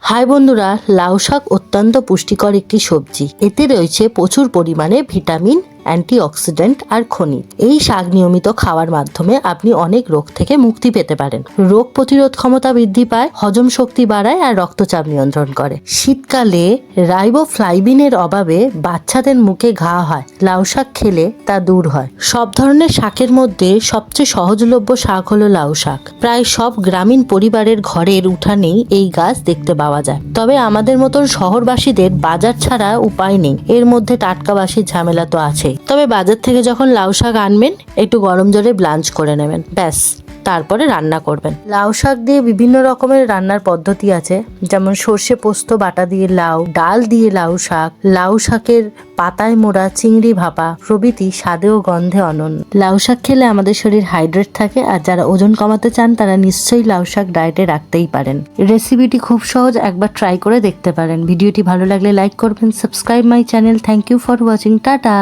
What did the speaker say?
High বন্ধুরা, লাউ শাক অত্যন্ত পুষ্টিকর একটি সবজি। এতে রয়েছে প্রচুর পরিমাণে ভিটামিন, অ্যান্টিঅক্সিডেন্ট আর খনিজ। এই শাক নিয়মিত খাওয়ার মাধ্যমে আপনি অনেক রোগ থেকে মুক্তি পেতে পারেন। রোগ প্রতিরোধ ক্ষমতা বৃদ্ধি পায়, হজম শক্তি বাড়ায় আর রক্তচাপ নিয়ন্ত্রণ করে। শীতকালে রাইবোফ্লাভিনের অভাবে বাচ্চাদের মুখে ঘা হয়, লাউ শাক খেলে তা দূর হয়। সব ধরনের শাকের মধ্যে সবচেয়ে সহজলভ্য শাক হলো লাউ শাক। প্রায় সব গ্রামীণ পরিবারের ঘরের উঠানেই এই গাছ দেখতে পাওয়া যায়। তবে আমাদের মতন শহরবাসীদের বাজার ছাড়া উপায় নেই। এর মধ্যে টাটকা বাসির ঝামেলা তো আছে। তবে বাজার থেকে যখন লাউ শাক আনবেন, একটু গরম জলে ব্লাঞ্চ করে নেবেন, ব্যাস, তারপরে রান্না করবেন। লাউ শাক দিয়ে বিভিন্ন রকমের রান্নার পদ্ধতি আছে, যেমন সর্ষে পোস্ত বাটা দিয়ে লাউ, ডাল দিয়ে লাউ শাক, লাউ শাকের পাতায় মোড়া চিংড়ি ভাপা প্রভৃতি স্বাদে ও গন্ধে অনন্য। লাউ শাক খেলে আমাদের শরীর হাইড্রেট থাকে, আর যারা ওজন কমাতে চান তারা নিশ্চয়ই লাউ শাক ডায়েটে রাখতেই পারেন। রেসিপিটি খুব সহজ, একবার ট্রাই করে দেখতে পারেন। ভিডিওটি ভালো লাগলে লাইক করবেন, subscribe my channel. Thank you for watching. Tata.